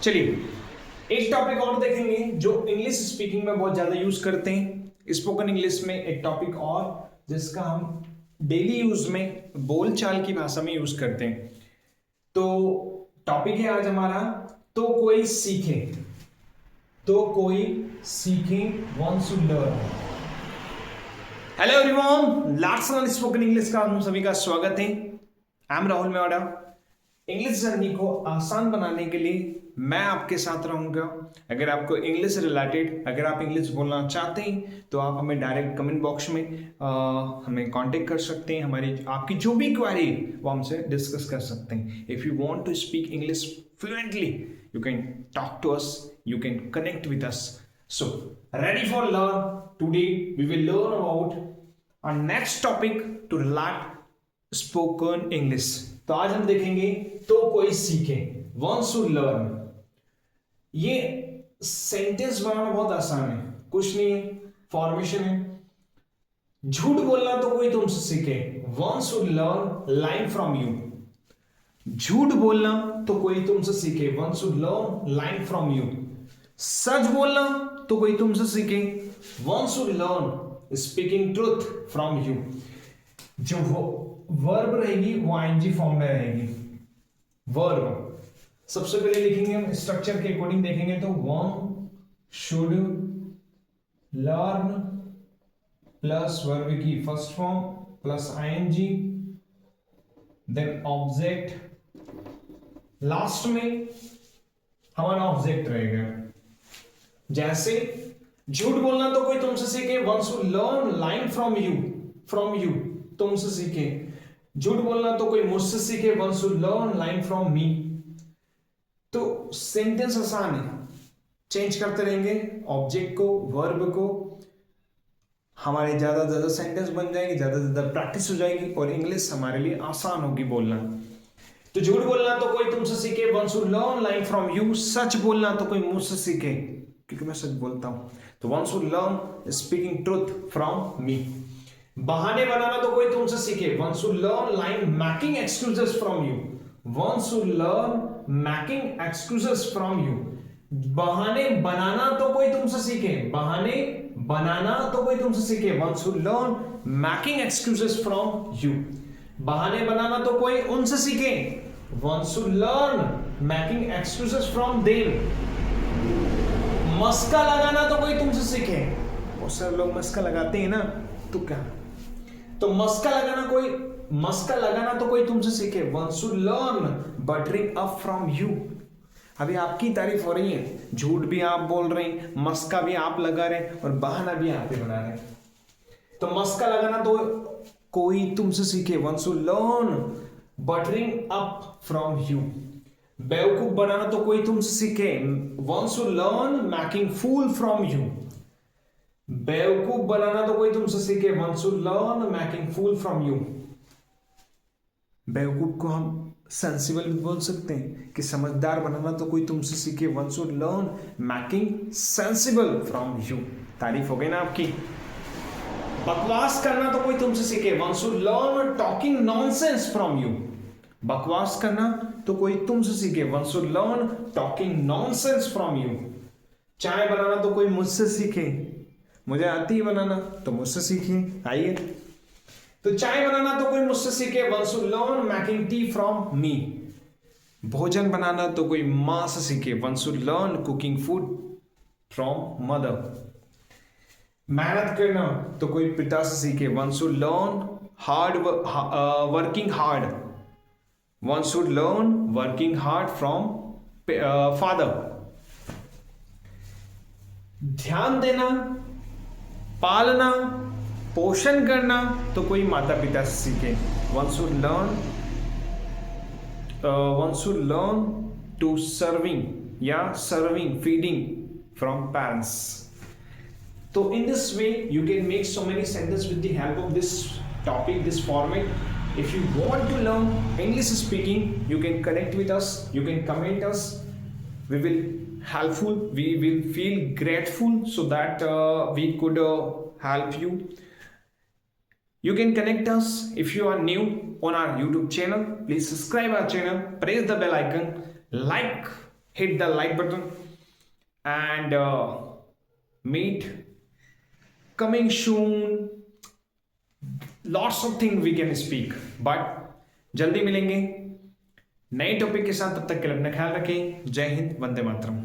चलिए एक टॉपिक और देखेंगे जो इंग्लिश स्पीकिंग में बहुत ज्यादा यूज करते हैं स्पोकन इंग्लिश में। एक टॉपिक और जिसका हम डेली यूज में बोलचाल की भाषा में यूज करते हैं। तो टॉपिक है आज हमारा तो कोई सीखे। तो कोई सीखे, one should learn. Hello everyone, let's learn spoken English का हम सभी का स्वागत है। I am Rahul Mewada. English journey को आसान बनाने के लिए मैं आपके साथ रहूंगा। अगर आपको इंग्लिश रिलेटेड, अगर आप इंग्लिश बोलना चाहते हैं तो आप हमें डायरेक्ट कमेंट बॉक्स में हमें कांटेक्ट कर सकते हैं। हमारी आपकी जो भी क्वेरी वो हमसे डिस्कस कर सकते हैं। If you want to speak English fluently you can talk to us, you can connect with us. So ready for learn. Today we will learn about our next topic to relate spoken English। तो आज हम देखेंगे तो कोई सीखे, one should learn। ये sentence बनाना बहुत आसान है, कुछ नहीं है, फॉर्मेशन है। झूठ बोलना तो कोई तुमसे सीखे, one should learn line from you। झूठ बोलना तो कोई तुमसे सीखे, one should learn line from you। सच बोलना तो कोई तुमसे सीखे, one should learn speaking truth from you. जो वो वर्ब रहेगी वो आईएनजी फॉर्म में रहेगी। वर्ब सबसे पहले लिखेंगे हम स्ट्रक्चर के अकॉर्डिंग देखेंगे तो one should learn plus verb की first form plus I N G, then object, last में हमारा ऑब्जेक्ट रहेगा। जैसे झूठ बोलना तो कोई तुमसे सीखे, one should learn lying from you, तुमसे सीखे। झूठ बोलना तो कोई मुझसे सीखे, one should learn lying from me. तो सेंटेंस आसान है, चेंज करते रहेंगे ऑब्जेक्ट को, वर्ब को, हमारे ज्यादा ज्यादा सेंटेंस बन जाएंगे, ज्यादा ज्यादा प्रैक्टिस हो जाएगी और इंग्लिश हमारे लिए आसान होगी बोलना। तो झूठ बोलना तो कोई तुमसे सीखे, one should learn lying from you. सच बोलना तो कोई मुझसे सीखे क्योंकि मैं सच बोलता हूं, तो one should learn speaking truth from me. बहाने बनाना तो कोई तुमसे सीखे, one should learn line making excuses from you. One should learn making excuses from you. बहाने बनाना तो कोई तुमसे सीखे, बहाने बनाना तो कोई तुमसे सीखे, one should learn making excuses from you. बहाने बनाना तो कोई उनसे सीखे, one should learn making excuses from them. मस्का लगाना तो कोई तुमसे सीखे, बहुत सारे लोग मस्का लगाते हैं ना, तो क्या, तो मस्का लगाना तो कोई तुमसे सीखे, one should learn buttering up from you. अभी आपकी तारीफ हो रही है, झूठ भी आप बोल रहे हैं, मस्का भी आप लगा रहे हैं और बहाना भी आप ही बना रहे हैं। तो मस्का लगाना तो कोई तुमसे सीखे, one should learn buttering up from you. बेवकूफ बनाना तो कोई तुमसे सीखे, one should learn making fool from you. बेवकूफ बनाना तो कोई तुमसे सीखे, one should learn making fool from you. बेवकूफ को हम सेंसिबल भी बोल सकते हैं कि समझदार बनाना तो कोई तुमसे सीखे, one should learn making sensible from you. तारीफ हो गई ना आपकी। बकवास करना तो कोई तुमसे सीखे, one should learn talking nonsense from you. बकवास करना तो कोई तुमसे सीखे, one should learn talking nonsense from you. चाय बनाना तो कोई मुझसे सीखे, मुझे आती है बनाना तो मुझसे सीखे, आइए। तो चाय बनाना तो कोई मुझसे सीखे, one should learn making tea from me. भोजन बनाना तो कोई मां से सीखे, one should learn cooking food from mother. मेहनत करना तो कोई पिता से सीखे, one should learn working hard. One should learn working hard from father। ध्यान देना, पालना, पोषण करना तो कोई माता पिता से सीखे, one should learn to serving feeding from parents। So in this way you can make so many sentences with the help of this topic, this format। If you want to learn English speaking, you can connect with us, you can comment us, we will helpful, we will feel grateful so that we could help you. You can connect us if you are new on our YouTube channel. Please subscribe our channel, press the bell icon, like hit the like button and meet coming soon. Lots of things we can speak, but जल्दी मिलेंगे नए topic के साथ। तब तक के लिए अपना ख्याल रखें। जय हिंद, वंदे मातरम।